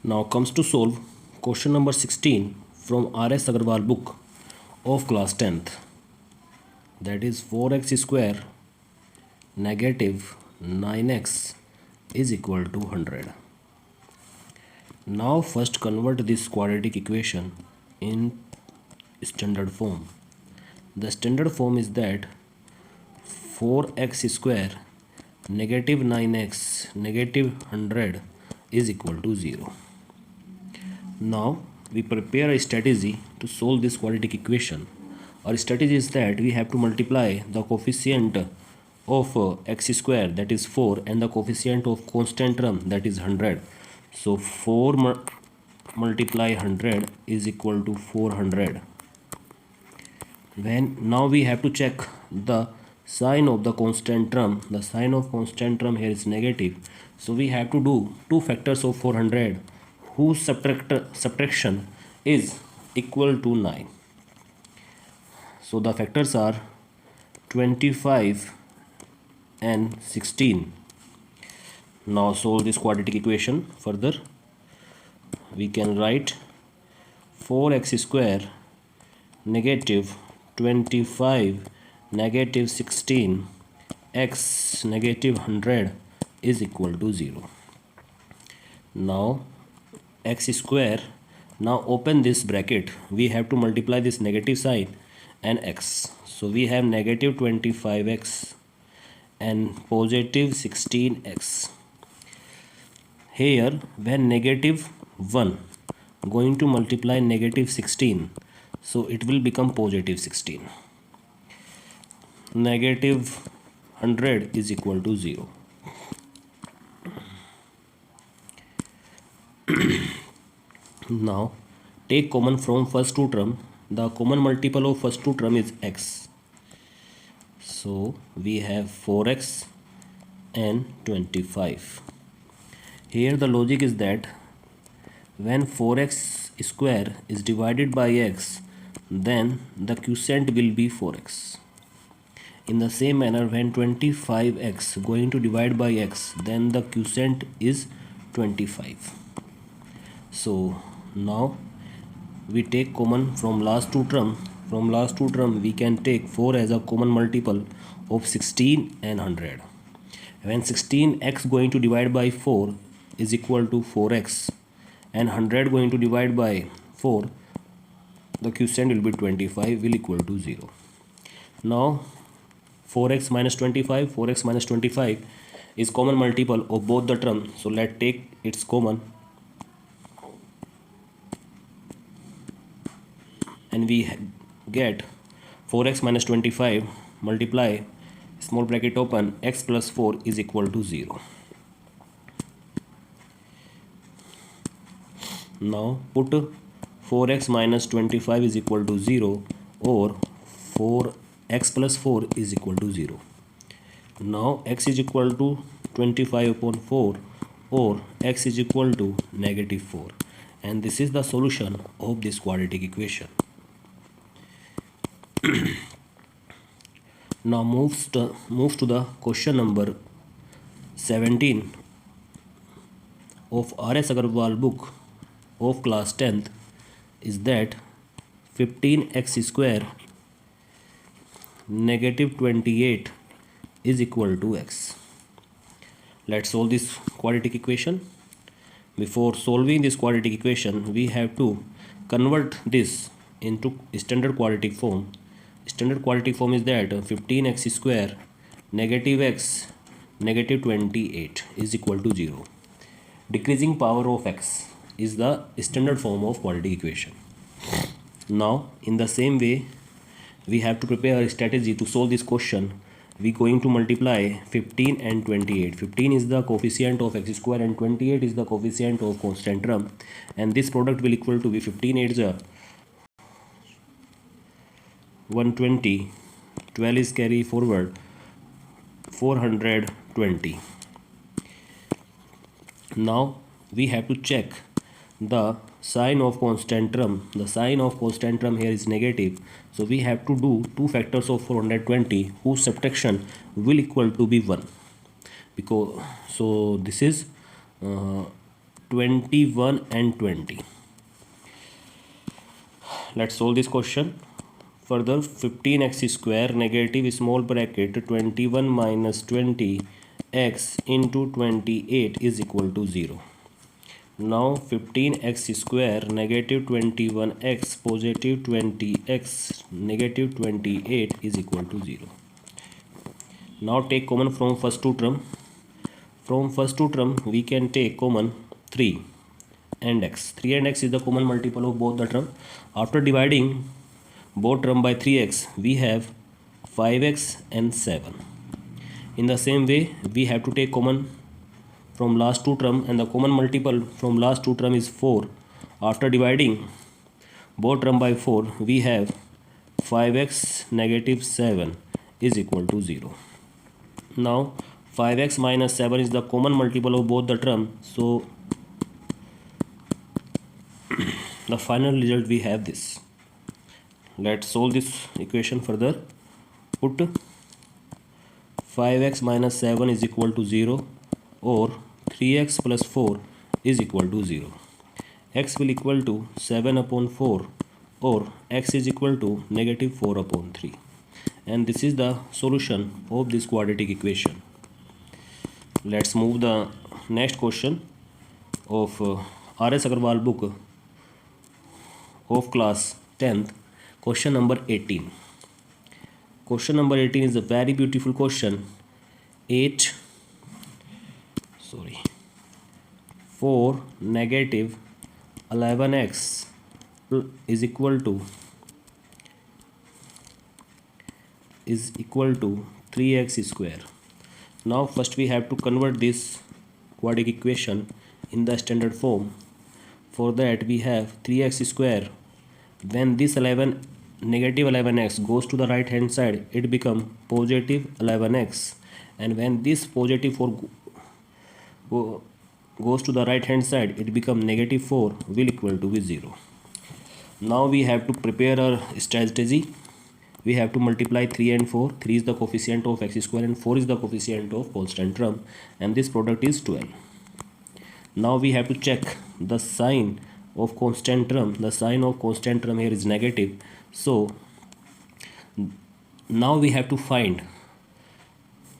Now comes to solve question number 16 from R.S. Agarwal book of class 10th, that is 4x square negative 9x is equal to 100. Now first convert this quadratic equation in standard form. The standard form is that 4x square negative 9x negative 100 is equal to 0. Now we prepare a strategy to solve this quadratic equation. Our strategy is that we have to multiply the coefficient of x square, that is 4, and the coefficient of constant term, that is 100. So 4 multiply 100 is equal to 400. Now we have to check the sign of the constant term. The sign of constant term here is negative, so we have to do two factors of 400 whose subtraction is equal to 9. So the factors are 25 and 16. Now solve this quadratic equation further. We can write 4x square negative 25 negative 16 x negative 100 is equal to 0. Now x square, now open this bracket, we have to multiply this negative sign and x. So we have negative 25x and positive 16x. Here when negative 1 going to multiply negative 16, so it will become positive 16. Negative 100 is equal to 0. Now take common from first two term. The common multiple of first two term is x. So we have 4x and 25. Here the logic is that when 4x square is divided by x, then the quotient will be 4x. In the same manner, when 25x going to divide by x, then the quotient is 25. So now we take common from last two term. From last two term we can take 4 as a common multiple of 16 and 100. When 16x going to divide by 4 is equal to 4x and 100 going to divide by 4, the quotient will be 25 will equal to 0. Now 4x minus 25 is common multiple of both the terms, so let's take its common, and we get 4x minus 25 multiply small bracket open x plus 4 is equal to 0. Now put 4x minus 25 is equal to 0 or 4x plus 4 is equal to 0. Now x is equal to 25 upon 4 or x is equal to negative 4, and this is the solution of this quadratic equation. Now moves to the question number 17 of R.S. Agarwal book of class 10th, is that 15x square negative 28 is equal to x. Let's solve this quadratic equation. Before solving this quadratic equation, we have to convert this into standard quadratic form. Standard quadratic form is that 15x square negative x negative 28 is equal to 0. Decreasing power of x is the standard form of quadratic equation. Now in the same way we have to prepare a strategy to solve this question. We going to multiply 15 and 28. 15 is the coefficient of x square and 28 is the coefficient of constant term, and this product will equal to be 15 8 is 120, 12 is carry forward 420. Now we have to check the sign of constant term. The sign of constant term here is negative, so we have to do two factors of 420 whose subtraction will equal to be 1, because so this is 21 and 20. Let's solve this question. Further, 15x square negative small bracket 21 minus 20 x into 28 is equal to 0. Now 15x square negative 21x positive 20x negative 28 is equal to 0. Now take common from first two term. From first two term we can take common 3 and x. 3 and x is the common multiple of both the term. After dividing both term by 3x we have 5x and 7. In the same way we have to take common from last two term, and the common multiple from last two term is 4. After dividing both term by 4 we have 5x negative 7 is equal to 0. Now 5x minus 7 is the common multiple of both the term, so the final result we have this. Let's solve this equation further. Put 5x minus 7 is equal to 0 or 3x plus 4 is equal to 0. X will equal to 7 upon 4 or x is equal to negative 4 upon 3. And this is the solution of this quadratic equation. Let's move the next question of R.S. Agarwal book of class 10th. Question number 18. Question number 18 is a very beautiful question. 4 negative 11x is equal to 3x square. Now first we have to convert this quadratic equation in the standard form. For that we have 3x square. When this negative 11x goes to the right hand side, it becomes positive 11x, and when this positive 4 goes to the right hand side, it becomes negative 4 will equal to be 0. Now we have to prepare our strategy. We have to multiply 3 and 4. 3 is the coefficient of x square and 4 is the coefficient of constant term, and this product is 12. Now we have to check the sign of constant term. The sign of constant term here is negative, so now we have to find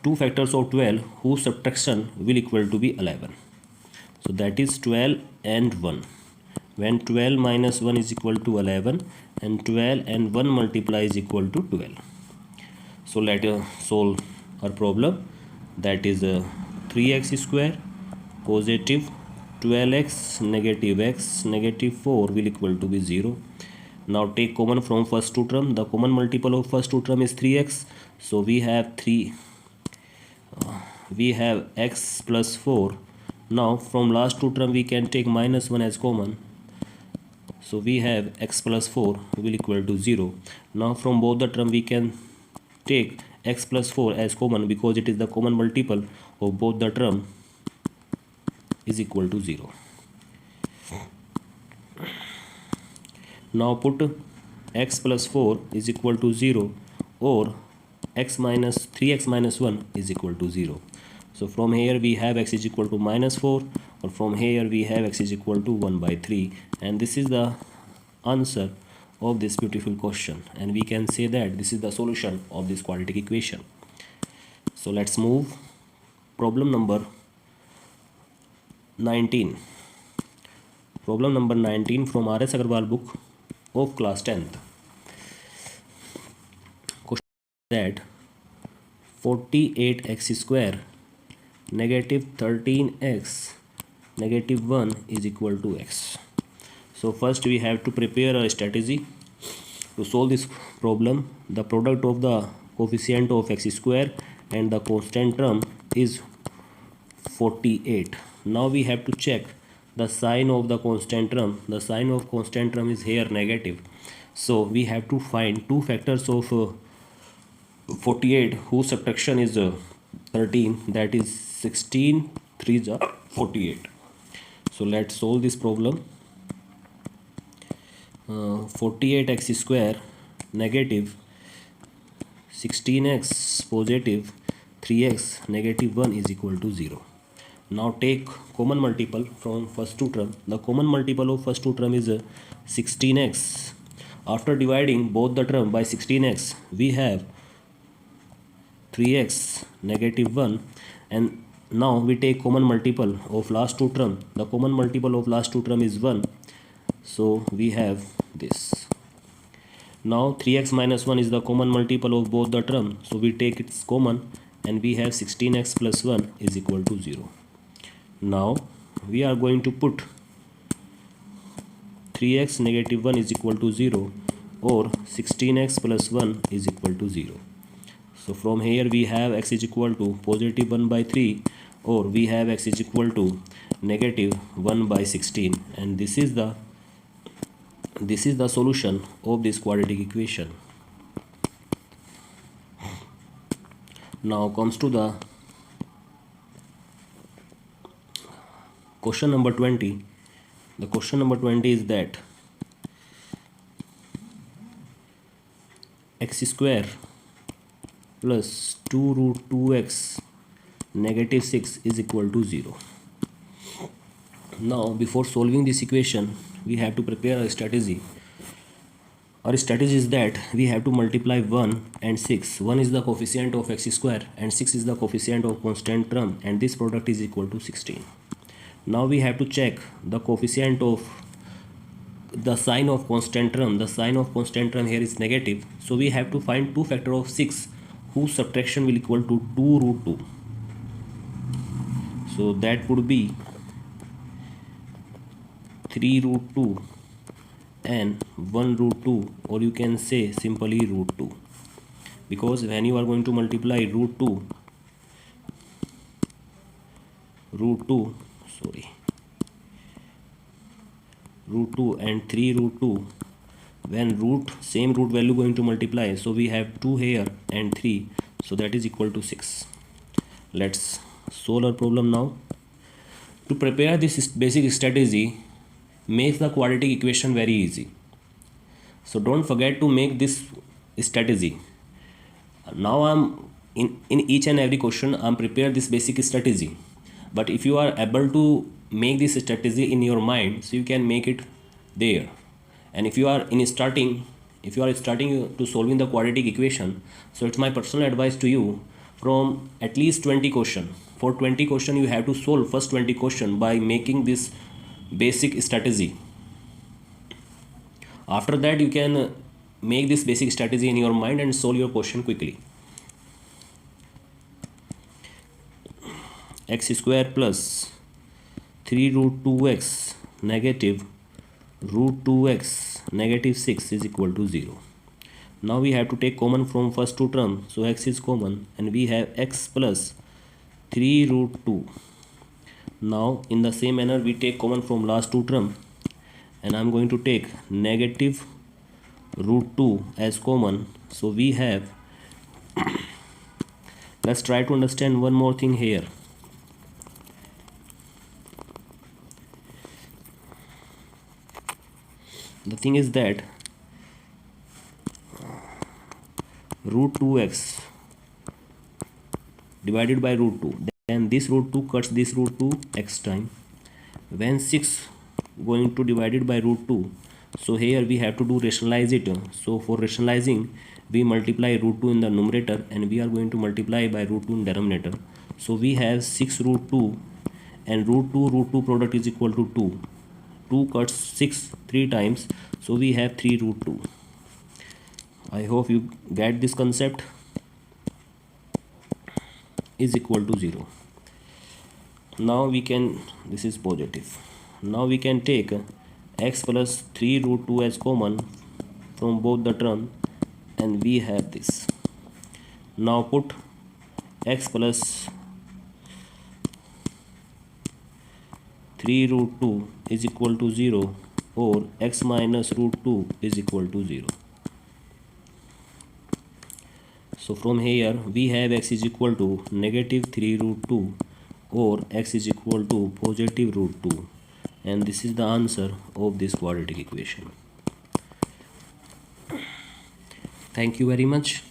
two factors of 12 whose subtraction will equal to be 11. So that is 12 and 1. When 12 minus 1 is equal to 11, and 12 and 1 multiply is equal to 12. So let us solve our problem. That is 3x square positive 12x negative x negative 4 will equal to be 0. Now take common from first two term. The common multiple of first two term is 3x. So we have x plus 4. Now from last two term we can take minus 1 as common. So we have x plus 4 will equal to 0. Now from both the term we can take x plus 4 as common because it is the common multiple of both the term is equal to 0. Now put x plus 4 is equal to 0 or 3x minus 1 is equal to 0. So from here we have x is equal to minus 4, or from here we have x is equal to 1 by 3, and this is the answer of this beautiful question, and we can say that this is the solution of this quadratic equation. So let's move problem number 19. Problem number 19 from R.S. Agarwal book of class 10th. Question that 48x square negative 13x negative 1 is equal to x. So first we have to prepare a strategy to solve this problem. The product of the coefficient of x square and the constant term is 48. Now we have to check the sign of the constant term. The sign of constant term is here negative. So we have to find two factors of 48 whose subtraction is 13, that is 16 3s are 48. So let's solve this problem. 48x square negative 16x positive 3x negative 1 is equal to 0. Now take common multiple from first two term. The common multiple of first two term is 16x. After dividing both the term by 16x, we have 3x negative 1, and now we take common multiple of last two term. The common multiple of last two term is 1, so we have this. Now 3x minus 1 is the common multiple of both the term, so we take its common and we have 16x plus 1 is equal to 0. Now we are going to put 3x negative 1 is equal to 0 or 16x plus 1 is equal to 0. So from here we have x is equal to positive 1 by 3 or we have x is equal to negative 1 by 16, and this is the solution of this quadratic equation. Now comes to the question number 20. The question number 20 is that x square plus 2 root 2x negative 6 is equal to 0. Now before solving this equation, we have to prepare a strategy. Our strategy is that we have to multiply 1 and 6. 1 is the coefficient of x square and 6 is the coefficient of constant term, and this product is equal to 16. Now we have to check the coefficient of the sign of constant term. The sign of constant term here is negative, so we have to find 2 factor of 6 whose subtraction will equal to 2 root 2. So that would be 3 root 2 and 1 root 2, or you can say simply root 2, because when you are going to multiply root 2 and 3 root 2, when same root value going to multiply, so we have 2 here and 3, so that is equal to 6. Let's solve our problem now. To prepare this basic strategy makes the quadratic equation very easy, so don't forget to make this strategy. Now I'm in each and every question I'm prepare this basic strategy, but if you are able to make this strategy in your mind, so you can make it there. And if you are starting to solving the quadratic equation, so it's my personal advice to you, from at least 20 question. For 20 question you have to solve first 20 question by making this basic strategy. After that you can make this basic strategy in your mind and solve your question quickly. X square plus 3 root 2x negative root 2x negative 6 is equal to 0. Now we have to take common from first two term, so x is common and we have x plus 3 root 2. Now in the same manner we take common from last two term, and I'm going to take negative root 2 as common, so we have let's try to understand one more thing here. The thing is that root 2x divided by root 2, then this root 2 cuts this root 2 x time. When 6 going to divided by root 2, so here we have to do rationalize it. So for rationalizing we multiply root 2 in the numerator and we are going to multiply by root 2 in denominator. So we have 6 root 2 and root 2 product is equal to 2. 2 cuts 6 3 times, so we have 3 root 2. I hope you get this concept. Is equal to 0. Now we can, this is positive. Now we can take x plus 3 root 2 as common from both the term, and we have this. Now put x plus 3 root 2 is equal to 0 or x minus root 2 is equal to 0. So from here we have x is equal to negative 3 root 2 or x is equal to positive root 2, and this is the answer of this quadratic equation. Thank you very much.